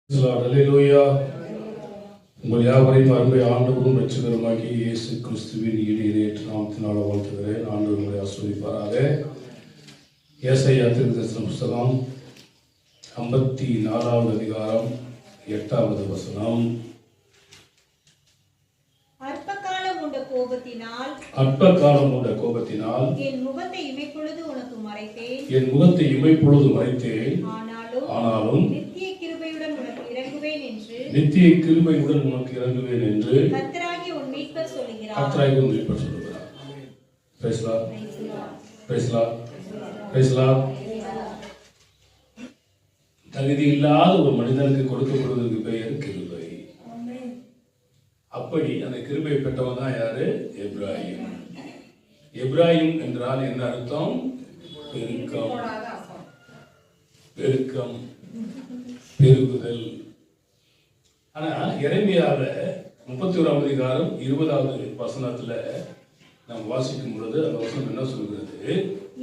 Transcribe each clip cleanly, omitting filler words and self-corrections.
அல்லேலூயா. உங்கள் யாவரையும் அருமை ஆண்டவரும் இரட்சகருமாகிய இயேசு கிறிஸ்துவின் இணையற்ற நாமத்தினால் வாழ்த்துகிறேன். ஆண்டவர் உங்களை ஆசீர்வதிப்பாராக. ஏசாயா தீர்க்கதரிசன புஸ்தகம் 54வது அதிகாரம் 8வது வசனம். அற்ப காலம் உண்ட கோபத்தினால் என் முகத்தை இமைப்பொழுது உனக்கு மறைத்தேன். ஆனாலும் நித்திய கிருபையுடன் உனக்கு இறங்குவேன் என்று கர்த்தராகிய உன் மீட்பர் சொல்லுகிறார். Praise Lord. Praise Lord. Praise Lord. தகுதி இல்லாத ஒரு மனிதனுக்கு கொடுக்கப்படுவதற்கு பெயர் கிருபை. அப்படி அந்த கிருபை பெற்றவன் தான் யாரு? எப்ராயிம். எப்ராயிம் என்றால் என்ன அர்த்தம்? பெருக்கம், பெருக்கம், பெருகுதல். ஆனா எரேமியால 31வது அதிகாரம் 20வது வசனத்துல நாம் வாசிக்கும் பொழுது அந்த வசனம் என்ன சொல்கிறது?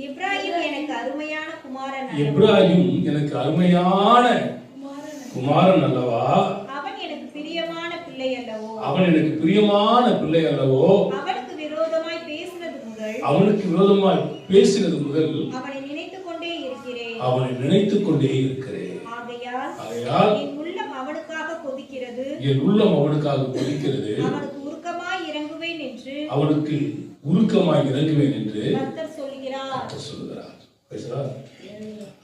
எப்ராயிம் எனக்கு அருமையான குமாரன் அல்லவா, அவன் எனக்கு பிரியமான பிள்ளை அல்லவோ, அவனுக்கு விரோதமாய் பேசினது முதல் அவனை நினைத்துக் கொண்டே இருக்கிறேன். ஆகையால் என் உள்ளம் அவனுக்காக கொதிக்கிறது. அவனுக்கு உருக்கமாய் இறங்குவேன் என்று கர்த்தர் சொல்லுகிறார்.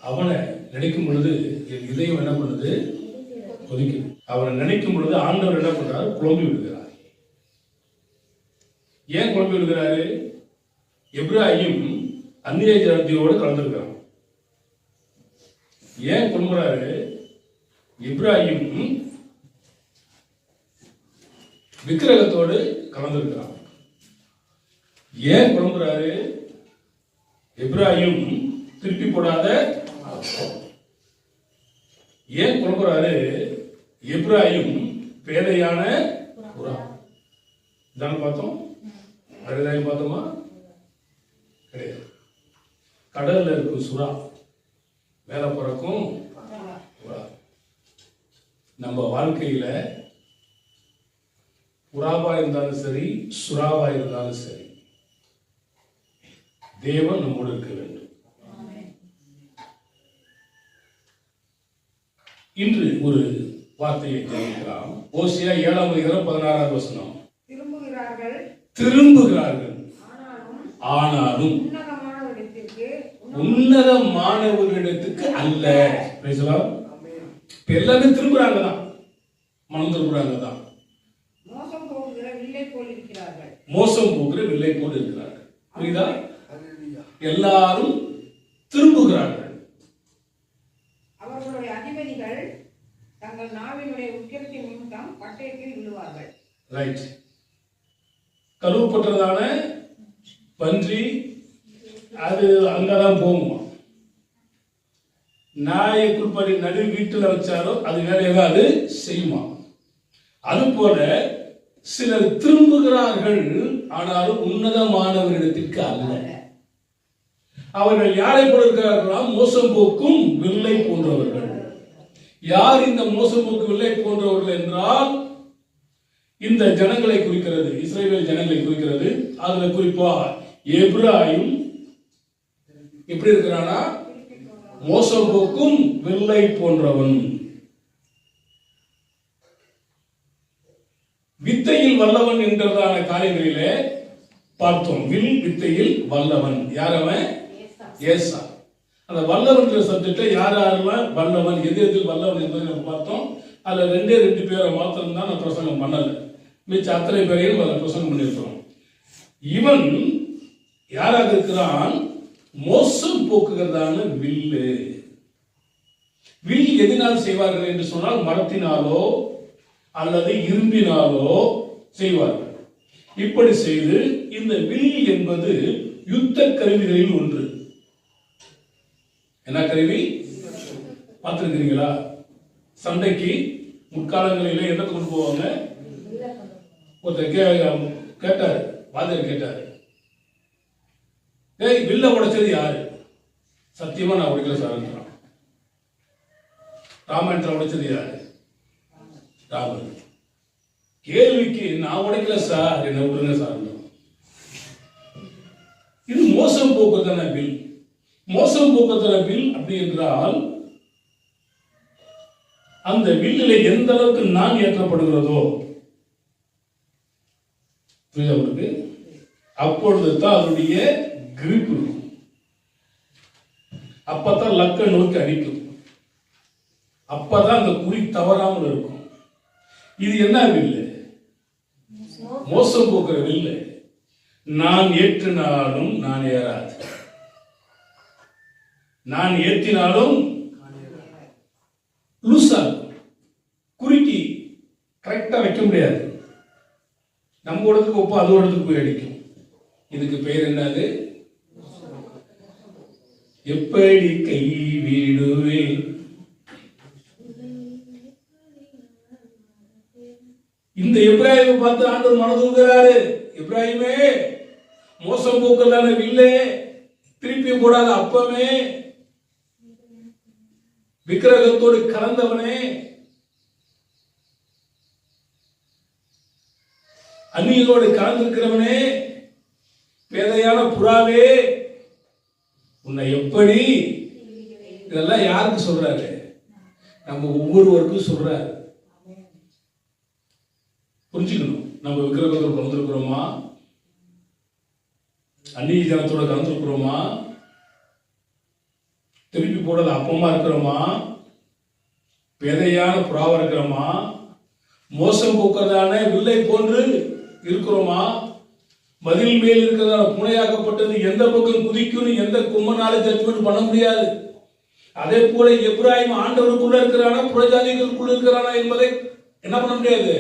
அவனை நினைக்கும் பொழுது என் இதயம் என்ன பண்ணுது? கொதிக்குது. அவனை நினைக்கும் பொழுது ஆண்டவர் என்ன பண்றாரு? குழம்பி விடுகிறார். ஏன் குழம்பி விடுகிறாரு? எப்ராயிம் அந்நிய ஜாதியோடு கலந்துருக்கிறான். ஏன் குழம்புறாரு? எப்ராயிம் விக்கிரகத்தோடு கலந்துருக்கிறான். ஏன் குழம்புறாரு? எப்ராயிம் திருப்பி போடாத. ஏன் குழம்புறாரு? எப்ராயிம் பேதையான புறா. இதான பார்த்தோம். வேறதாயும் பார்த்தோமா? கிடையாது. கடல்ல இருக்கும் சுறா மேல பிறக்கும் புறா. நம்ம வாழ்க்கையில புறாவா இருந்தாலும் சரி, சுறாவா இருந்தாலும் சரி, தேவன் நம்மோடு இருக்க வேண்டும். இன்று ஒரு வார்த்தையை தெரிவிக்கலாம். ஓசியா 7வது அதிகாரம் 16வது வசனம். திரும்புகிறார்கள் ஆனாலும் உன்னதமானவரிடத்துக்கு அல்ல. எல்லாமே திரும்புறாங்க தான், மனம் திரும்புறாங்க தான். மோசம் போகிற வில்லை போல் இருக்கிறார்கள். புரியுதா? எல்லாரும் திரும்புகிறார்கள். அவர்களுடைய அதிபதிகள் தங்கள் நாவினுடைய உக்கிரத்தின் நிமித்தம் பட்டயத்தில் விழுவார்கள். ரைட். கழுவப்பட்டதான பன்றி அது அங்கதான் போகுமா? நாயை குளிப்பாட்டி நடு வீட்டுல வச்சாலும் அது வேற ஏதாவது செய்யுமா? அது போல சிலர் திரும்புகிறார்கள், ஆனாலும் உன்னதமானவரிடத்திற்கு அல்ல. அவர்கள் யாரை போல இருக்கிறார்களாம்? மோசம் போக்கும் வில்லை போன்றவர்கள். யார் இந்த மோசம் போக்கு வில்லை போன்றவர்கள் என்றால் இந்த ஜனங்களை குறிக்கிறது, இஸ்ரவேல் ஜனங்களை குறிக்கிறது. அதுல குறிப்பா எப்ராயிம் எப்படி இருக்கிறானா? மோசம் போக்கும் வில்லை போன்றவன். வித்தையில் வல்லவன் என்றதான காரியங்களிலே பார்த்தோம். வில் வித்தையில் வல்லவன். யாரவன்? ஏசா. அந்த வல்லவன் சப்ஜெக்ட்ல யாரெல்லாம் வல்லவன், எதில் வல்லவன் என்பதை நம்ம பார்த்தோம். அதுல 2 பேரை மாத்திரம் தான் நான் பிரசங்கம் பண்ணல. மிச்ச அத்தனை பேரையும் பிரசங்கம் பண்ணியிருக்கிறோம். இவன் யாராக இருக்கிறான்? மோசம் போக்குகிறதான வில்லு. வில் எதனால் செய்வார்கள் என்று சொன்னால் மரத்தினாலோ அல்லது இரும்பினாலோ செய்வார்கள். இப்படி செய்து இந்த வில் என்பது யுத்த கருவிகளில் ஒன்று. என்ன கருவி? பார்த்திருக்கிறீங்களா? சண்டைக்கு முற்காலங்களிலே என்ன கொண்டு போவாங்க? ஒருத்தர் கேட்டாரு, வாத்தியார் கேட்டாரு, வில்ல உடைச்சது யாரு? சத்தியமா நான் உடைக்கல சார். ராமாயணத்தில் உடைச்சது யாரு? ராமர். கேள்விக்கு நான் உடைக்கல சார், என்ன விட்டுருங்க சார். இது மோசம் போக்குறதான வில். மோசம் போக்குறதான வில் அப்படி என்றால் அந்த வில்லிலே எந்த அளவுக்கு நான் ஏற்றப்படுகிறதோ புரியுதா உங்களுக்கு? அப்பொழுது தான் அதனுடைய கிரிப் இருக்கும். அப்பதான் லக்க நோக்கி அடிக்கும். அப்பதான் அந்த குறி தவறாமல் இருக்கும். இது என்ன வில்லு? மோசம் போக்குற வில்லு. நான் ஏற்றினாலும் நான் ஏறாது, நான் ஏற்றினாலும் லூசா இருக்கும். குறிக்கி கரெக்டா வைக்க முடியாது. நம்ம இடத்துக்கு ஒப்ப அது இடத்துக்கு போய் அடிக்கும். இதுக்கு பெயர் என்னது? எப்படி கை விடுவேன். இந்த எப்ராஹிமை பார்த்து ஆண்டவர் மனதுகிறாரு. எப்ராஹிமே, மோசம் போக்குறதான வில்லே, திருப்பி போடாத அப்பமே, விக்கிரகத்தோடு கலந்தவனே, அந்நியரோடு கலந்திருக்கிறவனே, பேதையான புறாவே, உன்னை எப்படி. இதெல்லாம் யாருக்கு சொல்றாரு? நம்ம ஒவ்வொருவருக்கும் சொல்றாரு. புரிஞ்சுக்கணும். நம்ம விக்கிரகத்தோடு கலந்துருக்கிறோமா? அந்நிய ஜனத்தோட கலந்துருக்கிறோமா? திருப்பி போடாத அப்பமா இருக்கிறோமா? பேதையான புறாவா இருக்கிறோமா? மோசம் போக்குறதான வில்லை போன்று இருக்கிறோமா? மதில் மேல் இருக்கிறதான புனையாக்கப்பட்டது எந்த பக்கம் குதிக்கும் எந்த கும்மனால ஜட்ஜ்மெண்ட் பண்ண முடியாது. அதே போல எப்ராஹிம் ஆண்டவருக்குள்ள இருக்கிறானா புறஜாதிகளுக்குள்ள இருக்கிறானா என்பதை என்ன பண்ண முடியாது,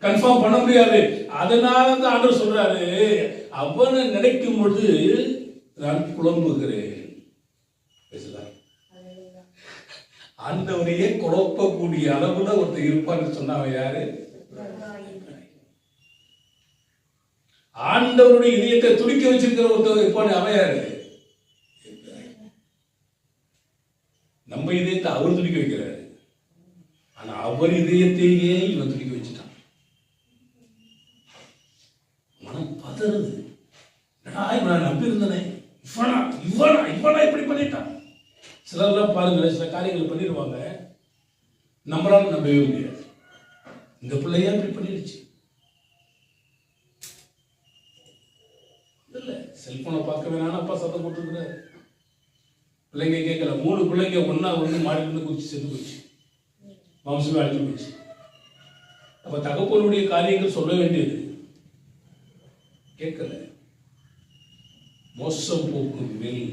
கன்ஃபார்ம் பண்ண முடியாது. அதனால தான் ஆண்டவர் சொல்றாரு, அவனை நினைக்கும் பொழுது நான் குழம்புகிறேன். ஆண்டவரையே குழப்பக்கூடிய அளவுல ஒருத்தர் இருப்பான்னு சொன்னவன் யாரு? ஆண்டவருடைய இதயத்தை துடிக்க வச்சிருக்கிற ஒருத்தர் இருப்பான். அவன் யாரு? நம்ம இதயத்தை அவர் துடிக்க வைக்கிறாரு. ஆனா அவர் இதயத்தையே இவன் துடிக்க வச்சுட்டான். மனம் பதறுது. நான் நம்பி இருந்தனே, இவனா இப்படி பண்ணிட்டான். சிலர்லாம் பாருங்க, சில காரியங்கள் பண்ணிடுவாங்க, நம்மளால நம்பவே முடியாது. இந்த பிள்ளையா இப்படி பண்ணிடுச்சு. இல்ல, செல்போனை பார்க்க வேணாம் அப்பா சத்தம் போட்டுருக்கிறாரு. பிள்ளைங்க கேட்கல. 3 பிள்ளைங்க ஒன்னா மாடிலிருந்து குதிச்சு செத்து போச்சு, வம்சமே அழிஞ்சு போச்சு. அப்ப தகப்பனுடைய காரியங்கள் சொல்ல வேண்டியது கேட்கல. மோசம் போக்கும் வில்.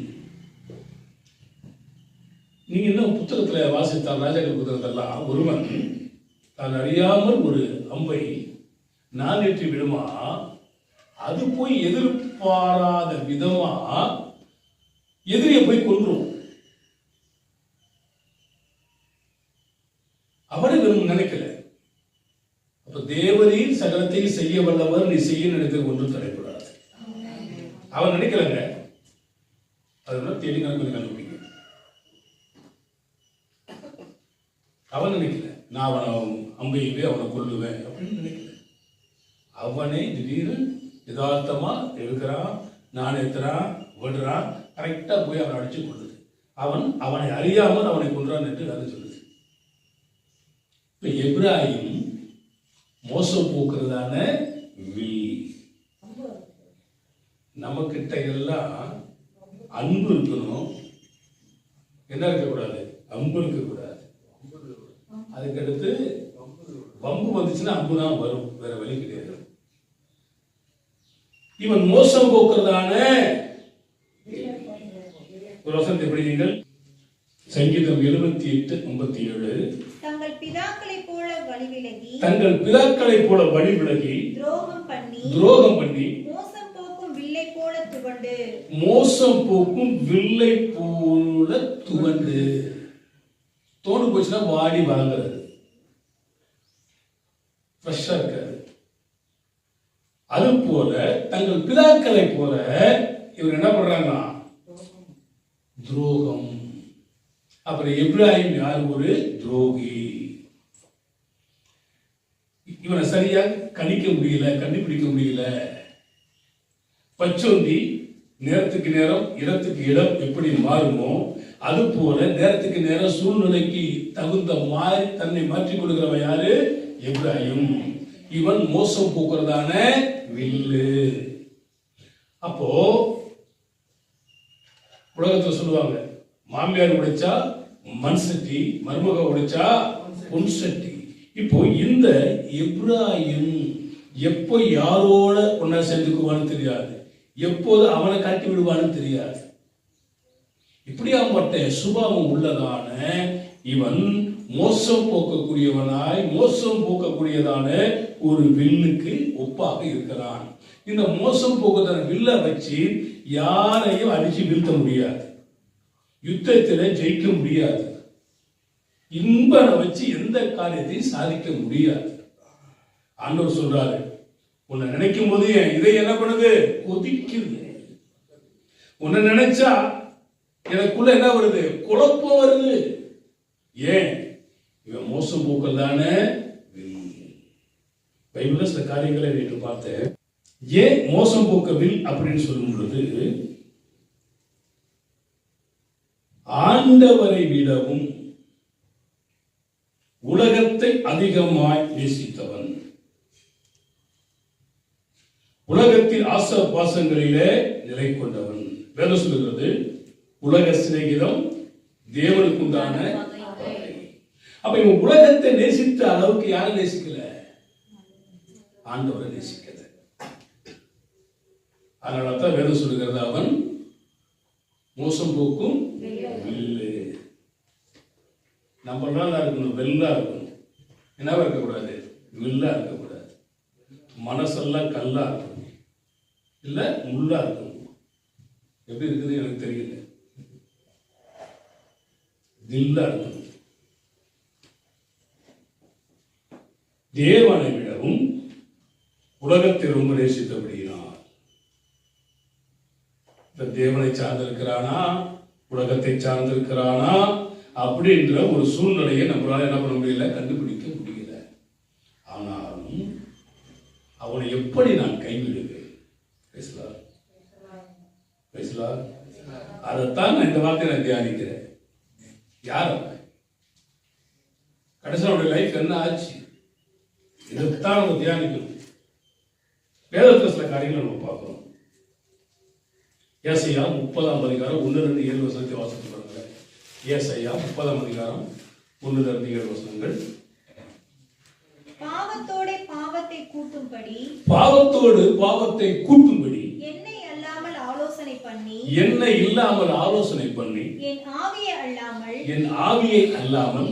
நீங்க என்ன புத்தகத்துல வாசித்தால், ராஜாக்கள் புத்தகத்தெல்லாம், ஒருவன் தான் அறியாமல் ஒரு அம்பை நானேற்றி விடுமா, அது போய் எதிர்பாராத விதமா எதிரியை போய் கொன்றும். அவனை வெறும் நினைக்கல. அப்ப தேவரீர் சகலத்தையும் செய்ய வல்லவர், நீ செய்ய நினைத்தது ஒன்றும் தடைபடாது. அவன் நினைக்கலங்க. அதனால தேடி கொஞ்சம் கண்டுபிடிங்க. அவன் நினைக்கல நான் அவனை அம்பையிலே அவனை கொல்லுவேன் அப்படின்னு நினைக்கல. அவனே திடீர்னு யதார்த்தமா இருக்கிறான், நான் எத்துறான், விடுறான், கரெக்டா போய் அவனை அடிச்சு கொள்ளுது. அவனை அறியாமல் அவனை கொன்றான் என்று அது சொல்லுது. இப்ப எப்ராஹிம் மோசம் போக்குறதான வில். நம்ம கிட்ட எல்லாம் அன்பு இருக்கணும். என்ன இருக்கக்கூடாது? அம்பு இருக்கக்கூடாது. அதுக்கடுத்து வம்பு வந்துச்சுன்னா அம்பு தான் வரும், வேற வழி கிடையாது. இவன் மோசம் போக்குறதான ஒரு வசனத்தை படிங்கள். சங்கீதம் 78:57. தங்கள் பிதாக்களைப் போல வழி விலகி துரோகம் பண்ணி மோசம் போக்கும் வில்லை போல துவண்டு தோண்டு போச்சுன்னா வாடி வளர்ந்துறது, ஃப்ரெஷ்ஷா இருக்காது. அது போல தங்கள் பிதாக்களை போல இவர் என்ன பண்றாங்க? துரோகம். அப்புறம் எப்ராஹிம் யார்? ஒரு துரோகி. இவனை சரியாக கணிக்க முடியல, கண்டுபிடிக்க முடியல. பச்சோந்தி நேரத்துக்கு நேரம், இடத்துக்கு இடம் எப்படி மாறுமோ அது போல நேரத்துக்கு நேரம் சூழ்நிலைக்கு தகுந்த மாதிரி தன்னை மாற்றிக் கொள்கிறவன் யாரு? எப்ராஹிம். இவன் மோசம் போக்குறதான வில்லு. அப்போ உலகத்துல சொல்லுவாங்க, மாமியார் உடைச்சா மண் சட்டி, மருமக உடைச்சா பொன் சட்டி. இப்போ இந்த எப்ராஹிம் எப்போ யாரோட ஒன்னா சேர்ந்துக்குவான்னு தெரியாது, எப்போது அவனை காட்டி விடுவான்னு தெரியாது. இப்படியாப்பட்ட சுபாவம் உள்ளதான இவன் மோசம் போக்கக்கூடியவனாய், மோசம் போக்கக்கூடியதான ஒரு வில்லுக்கு ஒப்பாக இருக்கிறான். இந்த மோசம் போக்குதான வில்ல வச்சு யாரையும் அடிச்சு வீழ்த்த முடியாது, யுத்தத்தில் ஜெயிக்க முடியாது, இன்பனை வச்சு எந்த காரியத்தையும் சாதிக்க முடியாது. ஆண்டவர் சொல்றாரு, உன்னை நினைக்கும் போது இதை என்ன பண்ணுது? கொதிக்குது. உன்னை நினைச்சா எனக்குள்ள என்ன வருது? குழப்பம் வருது. ஏன்? இவன் மோசம் போக்கள் தானே. பைபிள்ல சில காரியங்களை நேற்று பார்த்தேன். ஏன் மோசம் போக்கவில் அப்படின்னு சொல்லும் பொழுது, ஆண்டவரை விடவும் உலகத்தை அதிகமாய் நேசித்தவன், உலகத்தின் ஆசை பாசங்களிலே நிலை கொண்டவன். வேதம் சொல்லுகிறது, உலக சிநேகிதம் தேவனுக்கு உண்டான. அப்ப இவன் உலகத்தை நேசித்த அளவுக்கு யாரும் நேசிக்கல, ஆண்டவரை நேசிக்கல. அதனாலதான் வேதம் சொல்லுகிறது, அவன் மோசம் போக்கும் வில்லு. நம்ம இருக்கணும், வெல்லா இருக்கணும். என்னவா இருக்கக்கூடாது? வில்லா இருக்கக்கூடாது. மனசெல்லாம் கல்லா இருக்கணும், இல்ல முள்ளா இருக்கணும். எப்படி இருக்குது எனக்கு தெரியல. தில்லா இருக்கணும். தேவனை விடவும் உலகத்தை ரொம்ப நேசித்தபடியான். தேவனை சார்ந்திருக்கிறானா, உலகத்தை சார்ந்திருக்கிறானா அப்படின்ற ஒரு சூழ்நிலையை நம்மளால என்ன பண்ண முடியல, கண்டுபிடிக்க முடியல. ஆனாலும் அவனை எப்படி நான் கைவிடுவேன்? அதைத்தான் நான் இந்த வார்த்தையை நான் தியானிக்கிறேன். யார் அவன்? கடைசியோட லைஃப் என்ன ஆச்சு? இதைத்தான் நம்ம தியானிக்கணும். வேதத்துல சில காரியங்களை நம்ம பார்க்கிறோம். ஏசாயா 30ஆம் அதிகாரம் 1-7 வாசித்து பாருங்க. ஏசாயா 30ஆம் அதிகாரம் 1-7 வசனங்கள். பாவத்தோட பாவத்தை கூட்டும்படி, பாவத்தோடு பாவத்தை கூட்டும்படி என்னை அல்லாமல் ஆலோசனை பண்ணி, என்னை இல்லாமல் ஆலோசனை பண்ணி, என் ஆவியை அல்லாமல், என் ஆவியை அல்லாமல்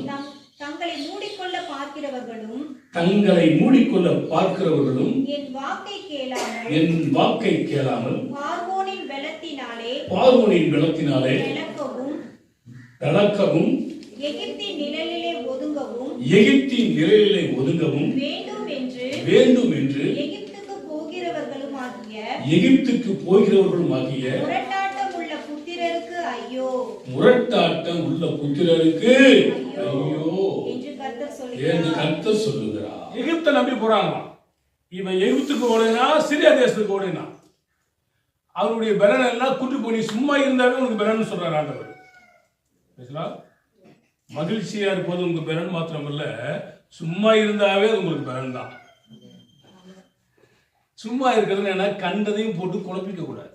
தங்களை மூடிக்கொள்ள பார்க்கிறவர்களும், தங்களை மூடிக்கொள்ள பார்க்கிறவர்களும், என் வாக்கை கேளாமல், என் வாக்கை கேளாமல், பார்வோனின் பலத்தினாலே, பார்வோனின் பலத்தினாலே தளக்கவும், எகிப்தின் நிழலிலே ஒதுங்கவும், எகிப்தின் நிழலிலே ஒதுங்கவும் வேண்டும் என்று எகிப்துக்கு போகிறவர்களுமாகிய, எகிப்துக்கு போகிறவர்களுமாகிய முரட்டாட்டம் உள்ள புத்திரருக்கு ஐயோ, முரட்டாட்டம் உள்ள புத்திரருக்கு ஐயோ என்று கர்த்தர் சொல்லுகிறார். எகிப்தை நம்பி போறாங்க. இவன் எகிப்துக்கு ஓடினா, சிரியா தேசத்துக்கு ஓடினா, அவருடைய பலன் எல்லாம் கூட்டு போய் சும்மா இருந்தாவே உனக்கு பலன் சொல்றாரு ஆண்டவர். மகிழ்ச்சியா இருப்பது உங்க பலன் மாத்திரமல்ல, சும்மா இருந்தாவே உங்களுக்கு பலன் தான். சும்மா இருக்கிறது என்ன, கண்டதையும் போட்டு குழப்பிக்க கூடாது.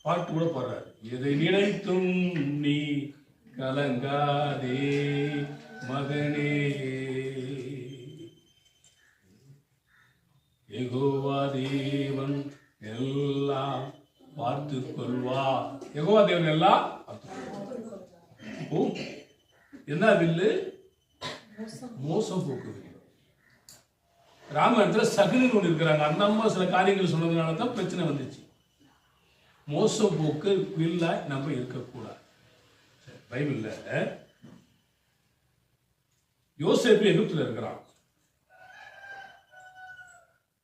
பாட்டு கூட பாடுறாரு, எதை நினைத்தும் நீ கலங்காதே மகனே, யெகோவா தேவன் எல்லாம் பார்த்து கொள்வா. யெகோவா தேவன் எல்லாம் என்ன வில்லு? மோசம் போக்கு. ராமாயணத்துல சகுனின்னு ஒன்று இருக்கிறாங்க. அந்த அம்மா சில காரியங்கள் சொன்னதுனால தான் பிரச்சனை வந்துச்சு. மோசம் போக்கு வில்ல நம்ம இருக்கக்கூடாது. பைபிள்ல யோசேப்பு எகிப்துல இருக்கிறான்.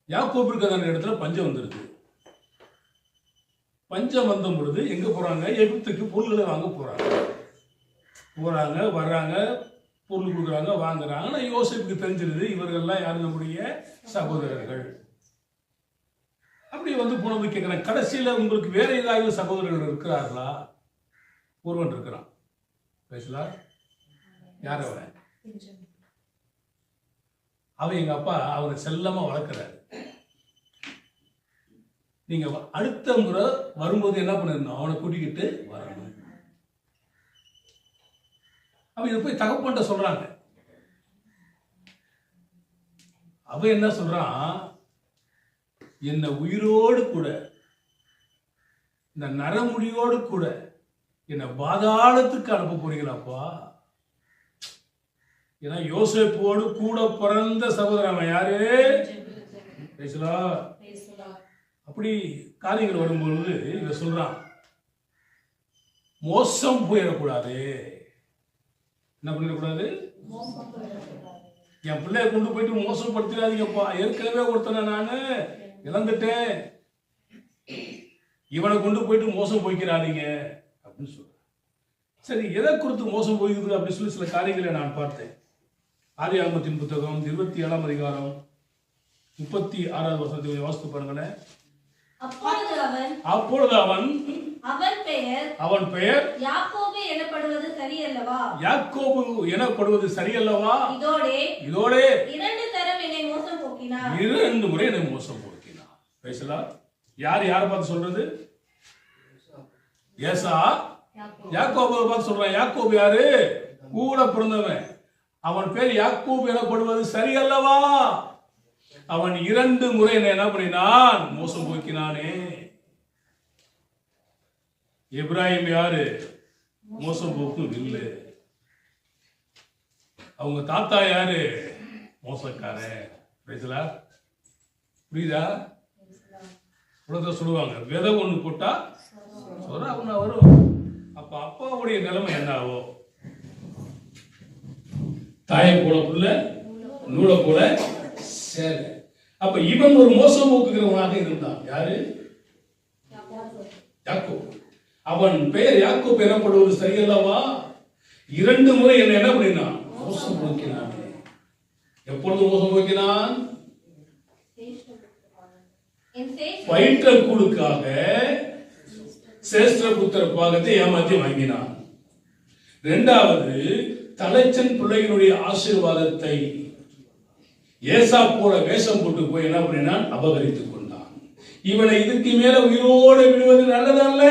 யாக்கோபு இருக்கிற இடத்துல பஞ்சம் வந்துருக்கு. பஞ்சம் வந்த பொழுது எங்க போறாங்க? எகிப்துக்கு பொருள்களை வாங்க போறாங்க. வர்றாங்க, பொருள் கொடுக்குறாங்க, வாங்குறாங்க. நான் யோசேப்புக்கு தெரிஞ்சிருது இவர்கள்லாம் யாரு, நம்முடைய சகோதரர்கள். அப்படி வந்து போனது கேட்கிறேன், கடைசியில உங்களுக்கு வேற ஏதாவது சகோதரர்கள் இருக்கிறார்களா? ஒருவன் இருக்கிறான். பேசலாம். யார் அவன்? அவன் எங்க அப்பா அவரை செல்லமா வளர்க்கிறாரு. நீங்க அடுத்த முறை வரும்போது என்ன பண்ணிருந்தோம், அவனை கூட்டிக்கிட்டு வரணும். அவன் இதை போய் தகப்பன்ட்ட சொல்றாங்க. அவன் என்ன சொல்றான், என்ன உயிரோடு கூட இந்த நரமுடியோடு கூட என்ன பாதாளத்துக்கு அனுப்ப போறீங்களாப்பா? ஏன்னா யோசேப்போடு கூட பிறந்த சகோதரன் யாரு? பேசலாம். அப்படி காரியங்கள் வரும்பொழுது இவன் சொல்றான், மோசம் போயிடக்கூடாது. என்ன பண்ணிடக்கூடாது? என் பிள்ளைய கொண்டு போயிட்டு மோசப்படுத்திடாதீங்கப்பா. ஏற்கனவே ஒருத்தனை நானு இழந்துட்டேன், இவனை கொண்டு போயிட்டு மோசம் போய்க்கிறாதீங்க அப்படின்னு சொல்ற. சரி, எதை குறித்து மோசம் போய்க்குது அப்படின்னு சொல்லி சில காரியங்களை நான் பார்த்தேன். ஆதியாகமத்தின் புத்தகம் 27ஆம் அதிகாரம் 36வது வசனத்தை வாசித்து பாருங்களேன். அப்பொழுது அவன் பெயர் யாக்கோபு எனப்படுவது சரியல்லவா? யாக்கோபு எனப்படுவது சரியல்லவா? இதோடே 2 தரம் என்னை மோசம் போக்கினார். 2 முறை என்னை மோசம் போக்கினார். பேசலாம். யார் பார்த்து சொல்றது? ஏசா யாக்கோபு பார்த்து சொல்றான். யாக்கோபு யாரு? கூட பிறந்தவன். அவன் பேர் யாக்கோபு எனப்படுவது சரியல்லவா? அவன் 2 முறை என்ன பண்ணினான்? மோசம் போக்கினானே. இப்ராஹிம் யாரு? மோசம் போக்கும் இல்லை. அவங்க தாத்தா யாரு? மோசக்காரன். புரியுதா? உலகத்தை சொல்லுவாங்க, விதை ஒண்ணு போட்டா சொர ஒண்ணு வரும். அப்ப அப்பாவுடைய நிலைமை என்ன ஆகும்? தாயை போல புள்ள, நூலை போல சேலை. அப்ப இவன் ஒரு மோசம் போக்குகிறவனாக இருந்தான். யாரு? யாக்கோபு. அவன் பெயர் யாக்கோபு எனப்படுவது சரியல்லவா? 2 முறை என்ன பண்ணினான்? மோசம் போக்கினான். எப்பொழுது மோசம் போக்கினான்? வயிற்றுக்கூடுக்காக சேஷ்ட புத்திர பாகத்தை ஏமாற்றி வாங்கினான். 2வது தலைச்சன் பிள்ளைகளுடைய ஆசீர்வாதத்தை ஏசா போல வேஷம் போட்டு போய் என்ன பண்ணினான்? அபகரித்துக் கொண்டான். இவனை இதுக்கு மேல உயிரோடு விடுவது நல்லதல்ல,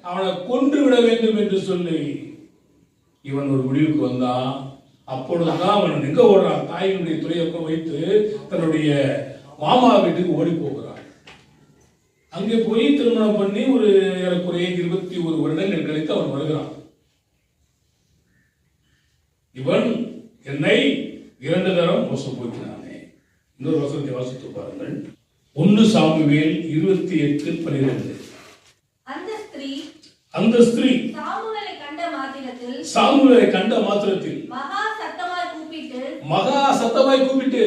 அவனை கொன்று விட வேண்டும் என்று சொல்லி இவன் ஒரு முடிவுக்கு வந்தான். அப்பொழுதுதான் அவன் எங்க ஓடுறான்? தாயினுடைய துறையப்ப வைத்து தன்னுடைய மாமா வீட்டுக்கு ஓடி போகிறான். அங்கே போய் திருமணம் பண்ணி ஒரு ஏறக்குறைய 21 வருடங்கள் கழித்து அவன் வருகிறான். இவன் என்னை 2 தரம் மோசம் போக்கினானே. இன்னொரு வசனத்தை வாசித்து பாருங்கள். 1 சாமுவேல் 28:12. அந்த ஸ்திரீ சாமுவேலை கண்ட மாத்திரத்தில் மகா சத்தமாய் கூப்பிட்டு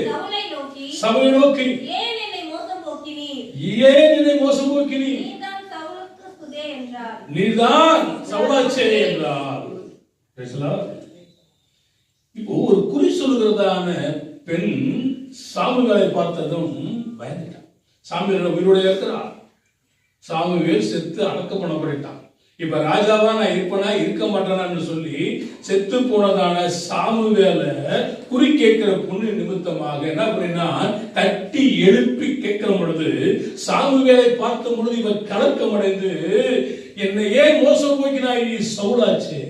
சவுலை நோக்கி, ஏன் என்னை மோசம் போக்கினீர்? நீதான் சவுலாச்சே என்றார். பேசலாம். இப்போ ஒரு குறி சொல்லுகிறதான பெண் சாமுவேலை பார்த்ததும் பயந்துட்டான். சாமுவேல் உயிரோட இருக்கிறார். சாமுவேல் செத்து அடக்கம் பண்ணப்பட்டான். இப்ப ராஜாவா நான் இருப்பனா இருக்க மாட்டானான்னு சொல்லி செத்து போனதான சாமுவேல குறி கேட்கிற பொண்ணு நிமித்தமாக என்ன பண்ணினா தட்டி எழுப்பி கேட்கிற பொழுது சாமுவேலை பார்த்த பொழுது இவர் கலக்கம் அடைந்து, என்னை ஏன் மோசம் போக்கினாய்? நீ சவுலாச்சே.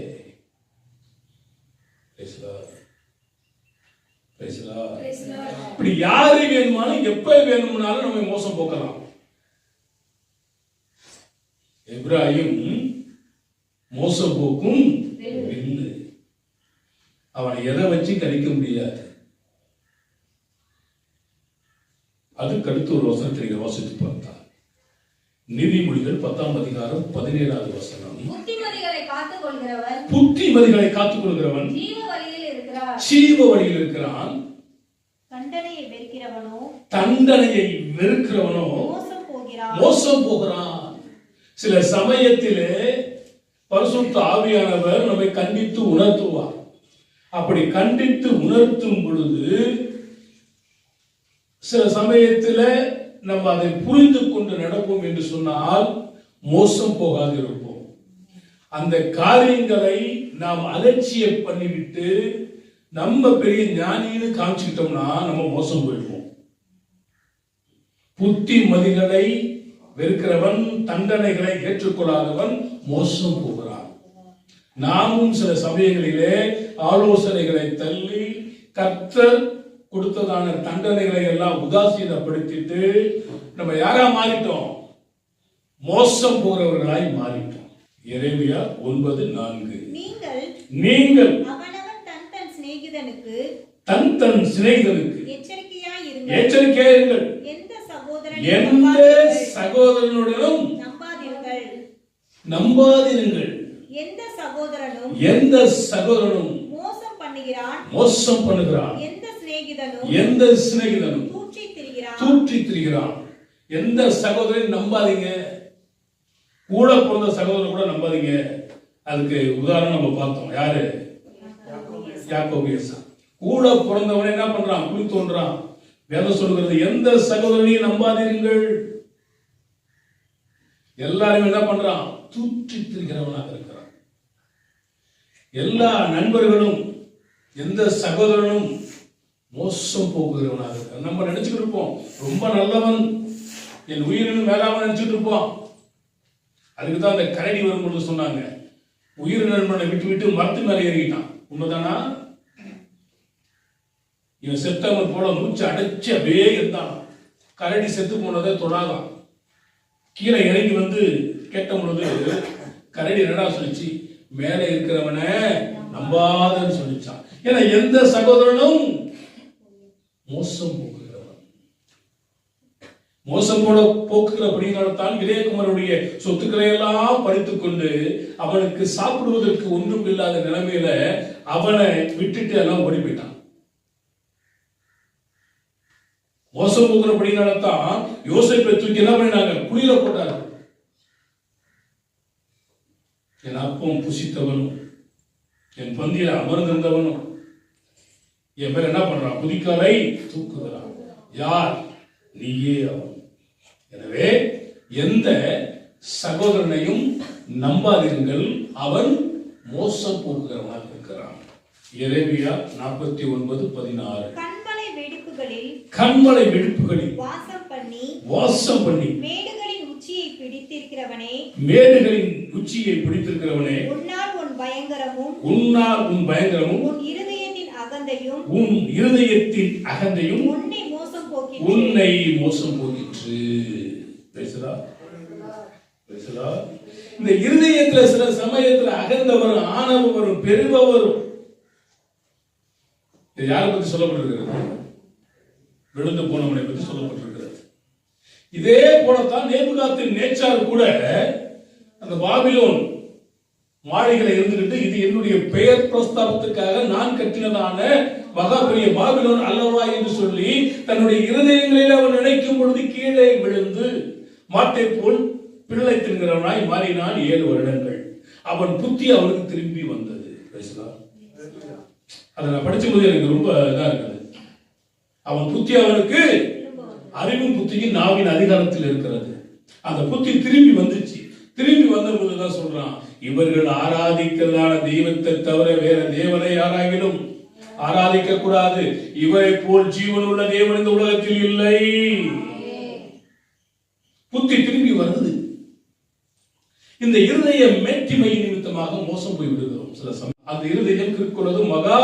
இப்படி யாரு வேணுமானும் எப்ப வேணும்னாலும் நம்ம மோசம் போக்கலாம். இப்ராஹிம் மோசம் போக்கும் இல்லை. அவனை எதை வச்சு கணிக்க முடியாது. அதுக்கு அடுத்து ஒரு வசனத்தை நீங்க வாசித்து பார்த்தார். நீதிமொழிகள் 10ஆம் அதிகாரம் 17வது வசனம். புத்திமதிகளை காத்துக் கொள்கிறவன் ஜீவ வழியில் இருக்கிறான். தண்டனையை வெறுக்கிறவனோ மோசம் போகிறான். சில சமயத்திலே பரிசுத்த ஆவியானவர் நம்மை கண்டித்து உணர்த்துவார். அப்படி கண்டித்து உணர்த்தும் பொழுது சில சமயத்தில் நம்ம அதை புரிந்து கொண்டு நடப்போம் என்று சொன்னால் மோசம் போகாது இருப்போம். அந்த காரியங்களை நாம் அலட்சியம் பண்ணிவிட்டு நம்ம பெரிய ஞானின்னு காமிச்சுக்கிட்டோம்னா நம்ம மோசம் போயிடுவோம். புத்திமதிகளை வெறுக்கிறவன், தண்டனைகளை ஏற்றுக்கொள்ளாதவன் மோசம் போகிறான். நாமும் சில சமயங்களிலே ஆலோசனைகளை தள்ளி கர்த்தர் கொடுத்ததான தண்டனைகளை எல்லாம் உதாசீனப்படுத்திட்டு நம்ம யாரா மாறிட்டோம்? மோசம் போகிறவர்களாய் மாறிட்டோம். எரேமியா 9:4 நீங்கள் அவனவன் தன் தன் சிநேகிதனுக்கு எச்சரிக்கையா இருங்கள். எந்த சகோதரனுடனும் நம்பாதிருங்கள். எந்த சகோதரனும் மோசம் பண்ணுகிறான். எந்த சிநேகிதனும் தூற்றி திரிகிறான். எந்த சகோதரன் நம்பாதீங்க. கூட பிறந்த சகோதரன் கூட நம்பாதீங்க. அதுக்கு உதாரணம் நம்ம பார்த்தோம். யாரு? யாக்கோபு ஏசா. கூட பிறந்தவனை என்ன பண்றான்? குழி தோன்றான். வேதம் சொல்கிறது எந்த சகோதரனையும் நம்பாதீர்கள். எல்லாரும் என்ன பண்றான்? தூற்றி திரிகிறவனாக இருக்கிறான். எல்லா நண்பர்களும் எந்த சகோதரனும் மோசம் போக்குகிறவனாக இருக்கிறான். நம்ம நினைச்சுட்டு இருப்போம் ரொம்ப நல்லவன், என் உயிரினும் மேலாம நினைச்சிட்டு இருப்போம். அதுக்குதான் அந்த கரடி வரும்பொழுது சொன்னாங்க, உயிர் நண்பனை விட்டு விட்டு மரத்து மேலே ஏறிக்கிட்டான். உண்மைதானா? இவன் செத்தவன் போல மூச்சு அடைச்சு அப்படியே இருந்தான். கரடி செத்து போனதை தொடாதான். கீழே இறங்கி வந்து கேட்ட பொழுது கரடி என்னடா சொல்லிச்சு? மேலே இருக்கிறவனை நம்பாதன்னு சொல்லிச்சான். ஏன்னா எந்த சகோதரனும் மோசம் போக்குகிறவன். மோசம் போல போக்குகிறபடினால்தான் இளையகுமாரனுடைய சொத்துக்களை எல்லாம் பறித்துக் கொண்டு அவனுக்கு சாப்பிடுவதற்கு ஒன்றும் இல்லாத நிலைமையில அவனை விட்டுட்டு எல்லாம் ஓடி போயிட்டான். மோசம் போக்குறபடினால்தான் யோசேப்பை தூக்கி என்ன பண்ணினாங்க? குழியில போட்டார்கள். என் அப்பம் புசித்தவனும் என் பந்தியில அமர்ந்திருந்தவனும் என் பேர் என்ன பண்றான்? புதிக்காலை தூக்குகிறான். யார்? நீயே அவன். எனவே எந்த சகோதரனையும் நம்பாதீர்கள், அவன் மோசம் போக்குகிறவனாக இருக்கிறான். எரேமியா 49:16. கண்மலை வெடிப்புகளில் வாசம் பண்ணி மேடுகளின் உச்சியை பிடித்திருக்கிறவனே, உன்னால் உன் பயங்கரமும் உன் இருதயத்தின் அகந்தையும் உன்னை மோசம் போக்கிற்று. இந்த இருதயத்துல சில சமயத்துல அகந்த வரும், ஆணவம் வரும், பெருமை வரும். இது யாரை பத்தி சொல்லப்பட்டிருக்கிறது? விழுந்து போனவனை பற்றி சொல்லப்பட்டிருக்கிறது. இதே போலத்தான் நேபுகாத்நேச்சார் நேச்சார் கூட அந்த பாபிலோன் மாளிகையில இருந்துகிட்டு, இது என்னுடைய பெயர் பிரஸ்தாபத்துக்காக நான் கட்டினதான மகா பெரிய பாபிலோன் அல்லவா என்று சொல்லி தன்னுடைய இருதயங்களில் அவன் நினைக்கும் பொழுது கீழே விழுந்து மாட்டை போல் பிள்ளை தின்கிறவனாய் மாறினான் 7 வருடங்கள். அவன் புத்தி அவனுக்கு திரும்பி வந்தது. அதை நான் படிச்சும் போது எனக்கு ரொம்ப இதா இருக்குது. அவன் புத்தி அவனுக்கு அறிவும் புத்தியும் நாவின் அதிகாரத்தில் இருக்கிறது. அந்த புத்தி திரும்பி வந்துச்சு. திரும்பி வந்த போதுதான் சொல்றான், இவர்கள் ஆராதிக்கிறதான தெய்வத்தை தவிர வேற தேவனை யாராகிலும் ஆராதிக்க கூடாது. இவரை போல் ஜீவனுள்ள தேவன் இந்த உலகத்தில் இல்லை. புத்தி திரும்பி வருது. இந்த இருதய மேட்டிமை நிமித்தமாக மோசம் போய் விடுகிறோம். சில சமயம் அந்த இருதயம் கிற்குள்ளது மகா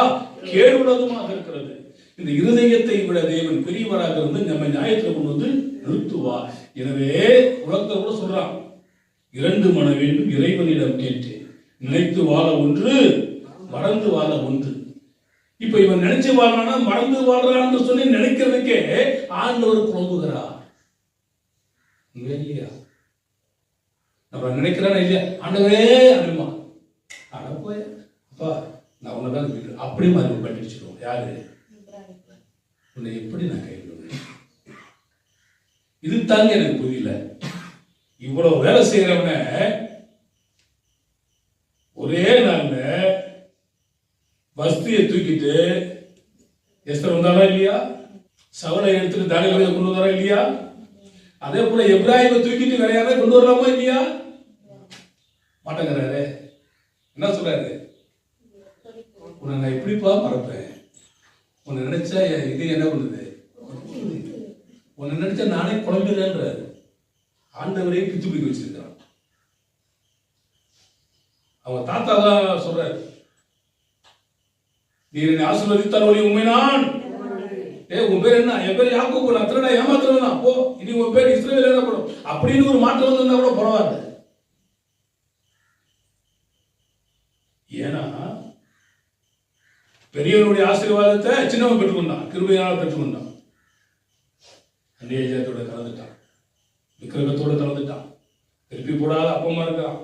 கேடுள்ளதுமாக இருக்கிறது. இந்த இருதயத்தை விட தேவன் பெரியவராக இருந்து நம்ம நியாயத்தில் கொண்டு வந்து நிறுத்துவார். எனவே உலகத்தை கூட சொல்றான், 2 மன வேண்டும் இறைவனிடம் கேட்டேன், நினைத்து வாழ ஒன்று, மறந்து வாழ ஒன்று. இப்ப இவன் நினைச்சு வாழறானா மறந்து வாழ்றான்னு சொல்லி நினைக்கிறதுக்கே ஆண்டவர் குழம்புகிறார். இல்லையா? நம்ம நினைக்கிறானா இல்லையா? ஆண்டவரே அப்படிமா அட போய் அப்பா நான் உன்னதான் அப்படி மாதிரி பண்ணிடுச்சிருவோம். யாரு? உன்னை எப்படி நான் கைவிடுவேன்? இது தாங்க எனக்கு புரியல. இவ்வளவு வேலை செய்யறவன ஒரே நாள்ல வஸ்தியை தூக்கிட்டு எஸ்தர் வந்தாரா இல்லையா? சவுலை எடுத்துட்டு தானியேலை கொண்டு வந்தாரா இல்லையா? அதே போல எப்ராஹிமை தூக்கிட்டு வேற யாராவது கொண்டு வரலாமா இல்லையா? மாட்டேங்கிறாரு. என்ன சொல்றாரு? உன்னை நான் எப்படிப்பா மறப்பேன்? உன்னை நினைச்சா இது என்ன பண்ணுது? உன்னை நினைச்சா நானே குழம்பிடுறேன்றாரு. ஆண்டவரையும் பிச்சு பிடிக்க வச்சிருக்கான். அவங்க தாத்தா தான் சொல்றாரு, நீ என்னை ஆசீர்வதித்தால் ஒளி உண்மை நான். உன் பேர் என்ன? என் பேர் யாக்கோபு. நான் திருடா ஏமாத்துறவன் தான். போ, இனி உன் பேர் இஸ்ரவேல் எனப்படும் அப்படின்னு ஒரு மாற்றம் வந்திருந்தா கூட பரவாயில்ல. ஏன்னா பெரியவனுடைய ஆசீர்வாதத்தை சின்னவன் பெற்றுக்கொண்டான், கிருபையால் பெற்றுக்கொண்டான். அந்நிய ஜாதியோட கலந்துட்டான், விக்கிரகத்தோட கலந்துட்டான், திருப்பி போடாத அப்பமா இருக்கிறான்,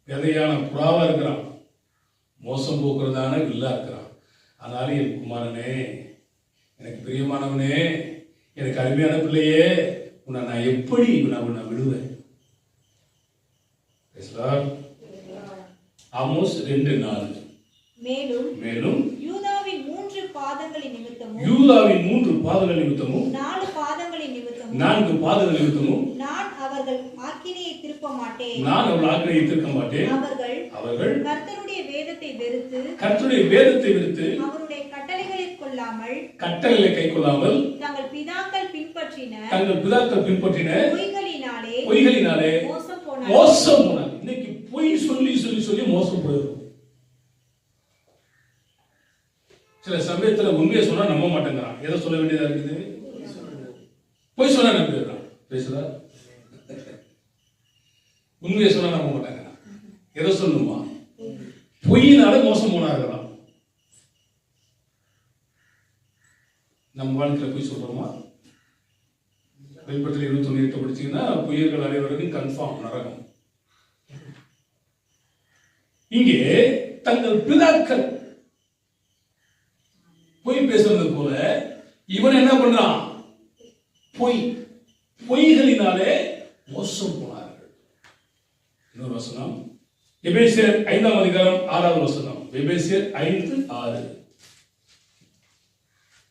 விதையான புறாவா இருக்கிறான், மோசம் போக்குறதான வில்லா இருக்கிறான். அதனால என் குமாரனே, எனக்கு பிரியமானவனே, எனக்கு அருமையான பிள்ளையே, உன்னை நான் எப்படி உன்னை விடுவேன்? ஆமோஸ் 2:4. மேலும் யூதாவின் 3 பாதங்களின் நிமித்தமும் 4 பாதங்களின் நிமித்தமும் நான் அவர்கள் ஆக்கினையை திருப்ப மாட்டேன். அவர்கள் கர்த்தருடைய வேதத்தை வெறுத்து அவருடைய கட்டளைகளை கைக்கொள்ளாமல் தங்கள் பிதாக்கள் பின்பற்றின பொய்களினாலே மோசம் போனாங்க. இன்னைக்கு பொய் சொல்லி மோசம் போயிடும். சில சமயத்துல உண்மையை சொன்னா நம்ப மாட்டேங்கிறான். எதை சொல்ல வேண்டியதா இருக்குது? பொய் சொன்னா நம்பிடுறான். பேசுறா, உண்மையை சொன்னா நம்ப மாட்டேங்கிறான். எதை சொல்லுமா? பொய்யினால மோசம் போனார்களாம். நம்ம வாழ்க்கையில பொய் சொல்றோமா? வெளிப்படையில் 21 படிச்சீங்கன்னா பொய்யர்கள் அனைவருக்கும் கன்ஃபார்ம் நரகம். இங்கே தங்கள் பிதாக்கள் பொய் பேசுறது போல இவன் என்ன பண்றான்? பொய்களினாலே மோசம் போனார்கள். இன்னொரு வசனம் எபேசியர் 5:6. எபேசியர் 5:6.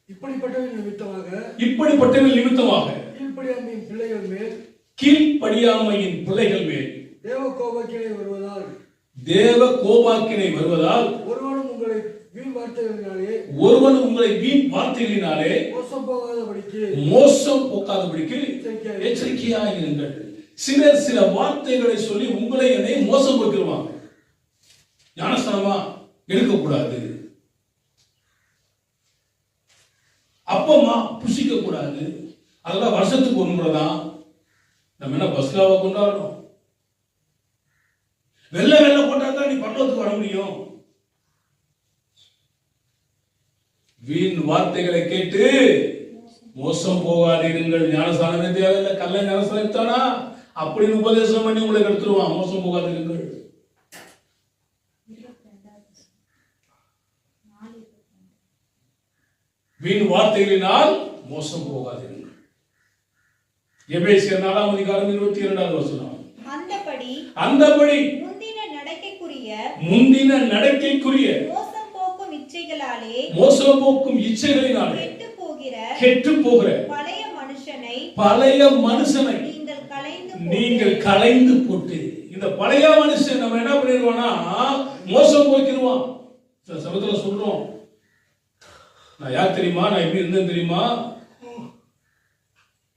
இப்படிப்பட்டவர்கள் நிமித்தமாக கீழ்ப்படியாமையின் பிள்ளைகள் மேல் தேவ கோபாக்கினை வருவதால் ஒருவனும் உங்களை வீண் வார்த்தைகளினாலே மோசம் போக்காதபடிக்கு எச்சரிக்கையாயிருங்கள். சிலர் சில வார்த்தைகளை சொல்லி உங்களை என்னை மோசம் போக்கிடுவாங்க. ஞானஸ்தானமா எடுக்கக்கூடாது, அப்பமா புசிக்க கூடாது, அதெல்லாம் வருஷத்துக்கு ஒரு முறை தான். நம்ம என்ன பஸ்காவை கொண்டாடுறோம்? வெள்ளை கொண்டாதான் நீ பரலோகத்துக்கு வர முடியும். வீண் வார்த்தைகளை கேட்டு மோசம் போகாதீர்கள். ஞானஸ்தானமே தேவையில்லை, கல்ல ஞானஸ்தானம் தானா அப்படின்னு உபதேசம் பண்ணி உங்களை எடுத்துருவான். மோசம் போகாதீர்கள். வீண் வார்த்தைகளினால் மோசம் போகாதீர்கள். எபேசியர் 4:22. அந்தபடி முந்தின நடக்கைக்குரிய மோசம் போக்கும் இச்சைகளினாலே கெட்டு போகிற பழைய மனுஷனை நீங்கள் களைந்து போட்டு, இந்த பழைய மனுஷன் நம்ம என்ன பண்ணிடுவோம்னா மோசம் போக்கிடுவான். சில சமயத்துல சொல்றோம், நான் யார் தெரியுமா, நான் எப்படி இருந்தேன் தெரியுமா,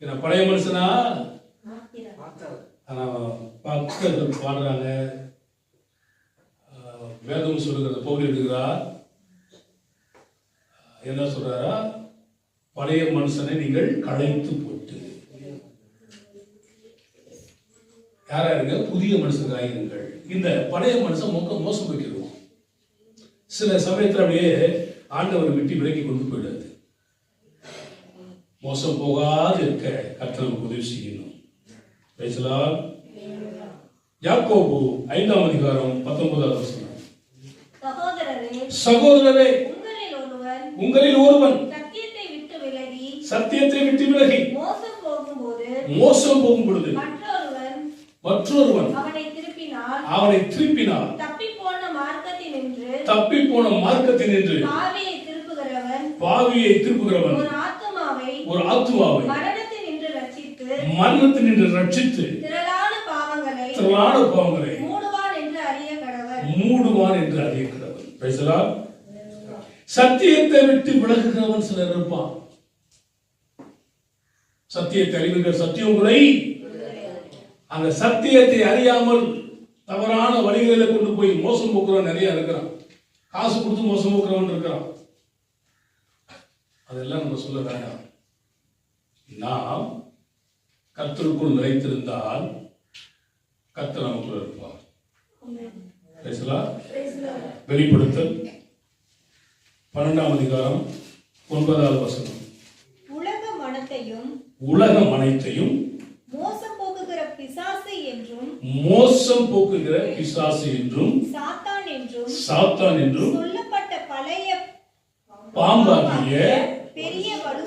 என்ன பழைய மனுஷனா? ஆனா பக்தர்கள் பாடுறாங்க, வேதம் சொல்லுகிறது, பவுல் எழுதுகிறார், என்ன சொல்றாரா? பழைய மனுஷனை நீங்கள் களைத்து போட்டு யாரா இருங்க, புதிய மனுஷனாயிருங்கள். இந்த பழைய மனுஷன் மோசம் வைக்கிறோம். சில சமயத்தில் அப்படியே ஆண்டவர் விட்டு விலக்கி கொண்டு போயிடாது. மோசம் போகாது இருக்க கர்த்தருக்கு உதவி செய்யணும். பேசலாம். யாக்கோபு 5:19. சகோதரரே, உங்களில் ஒருவன் சத்தியத்தை விட்டு விலகி மோசம் போகும் பொழுது மற்றொருவன் அவனை திருப்பினார். தப்பிப்போன மார்க்கத்தினின்று பாவியை திருப்புகிறவன் ஒரு ஆத்துமாவை மரணத்தினின்று ரட்சித்து திரளான பாவங்களை மூடுவான் என்று அறிய கடவன். Praise the Lord. சத்தியத்தை விட்டு விலகுகிறவன் சிலர் இருப்பான். சத்தியத்தை அறிவுகள் சத்தியங்களை அந்த சத்தியத்தை அறியாமல் தவறான வழிகளில் கொண்டு போய் மோசம் போக்குறவன் நிறைய இருக்கிறான். காசு கொடுத்து மோசம் போக்குறவன் இருக்கிறான். அதெல்லாம் நம்ம சொல்ல வேண்டாம். நாம் கர்த்தருக்குள் நிலைத்திருந்தால் கர்த்தர் நமக்குள் இருப்பார். வெளிப்படுத்தல் 12ஆம் அதிகாரம் 9வது வசனம். உலகம் அனைத்தையும் மோசம் போக்குகிற பிசாசு என்றும் சாத்தான் என்றும் சொல்லப்பட்ட பழைய பாம்பாகிய பெரிய வலு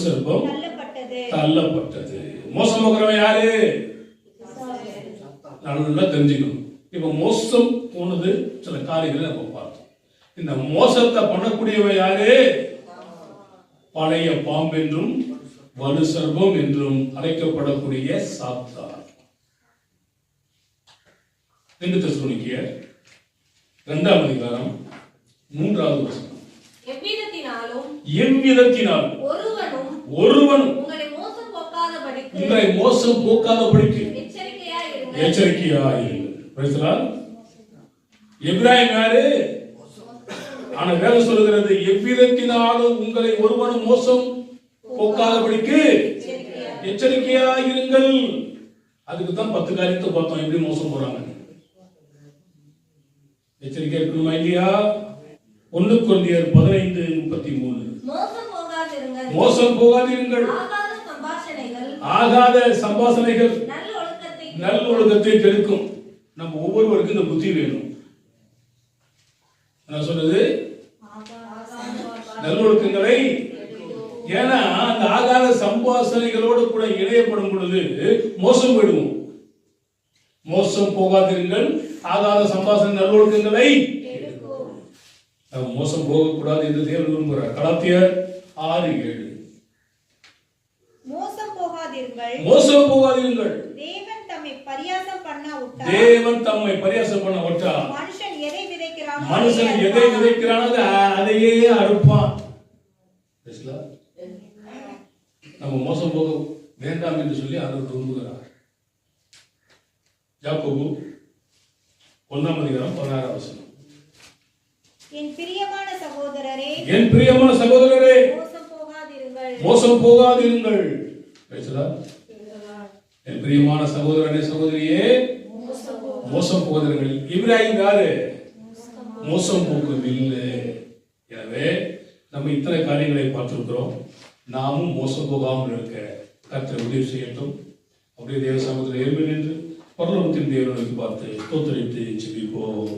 சர்ப்பம் தள்ளப்பட்டது. மோசம் போக்குறவன் யாரு? நல்லா தெரிஞ்சுக்கணும். இப்ப மோசம் போனது சில காரியங்களை நம்ம பார்த்தோம். இந்த மோசத்தை பண்ணக்கூடியவன் யாரு? பழைய பாம்பென்றும் வலு சர்ப்பம் என்றும் அழைக்கப்படக்கூடிய சாத்தான். 2 தெசலோனிக்கேயர் 2ஆம் அதிகாரம் 3வது வசனம். எவ்விதத்தினாலும் ஒருவனும் உங்களை மோசம் போக்காதபடிக்கு எச்சரிக்கையாயிருங்கள். எபிராயிம் யாரு? ஆனா வேதம் சொல்லுகிறது எவ்விதத்தினாலும் உங்களை ஒருவனும் மோசம் போக்காதபடிக்கு எச்சரிக்கையாயிருங்கள். அதுக்கு தான் 10 காரியத்தை பார்த்தோம். எப்படி மோசம் போறாங்க, எச்சரிக்கை இருக்கணுமா இல்லையா? 1 கொரிந்தியர் 15:33. மோசம் போகாதிருங்கள். ஆகாத சம்பாஷணைகள் நல்லொழுக்கத்தை கெடுக்கும். நம்ம ஒவ்வொருவருக்கும் இந்த புத்தி வேணும். என்ன சொல்றது? நல்லொழுக்கங்களை. ஏன்னா அந்த ஆகாத சம்பாஷணைகளோடு கூட இணையப்படும் பொழுது மோசம் போயிடுவோம். மோசம் போகாதிருங்கள். ஆகாத சம்பாஷணை நல்லொழுக்கங்களை. மோசம் போகக்கூடாது என்று தேவன் விரும்புகிறார். கலாத்தியர் 6:7. மோசம் போகாதிருங்கள். தேவன் தம்மை பரியாசம் பண்ண விட்டா மனுஷன் எதை விதைக்கிறானோ அதையே அறுப்பான். நம்ம மோசம் போக வேண்டாம் என்று சொல்லி அவர் விரும்புகிறார். யாக்கோபு 1ஆம் அதிகாரம் 16வது வசனம். என் பிரியமான சகோதரரே மோசம் போகாதிருங்கள். என் பிரியமான சகோதரனே சகோதரியே மோசம் போகாதிருங்கள். இப்ராஹிம் யாரு? மோசம் போகவில்லை. எனவே நம்ம இத்தனை காரியங்களை பார்த்திருக்கிறோம். நாமும் மோசம் போகாமல் இருக்க கர்த்தர் உதவி செய்யட்டும். அப்படியே தேவ சமூகத்தில் எழும்பி நின்று பரலோகத்தின் தேவனை பார்த்து தோத்தரித்து ஜெபிப்போம்.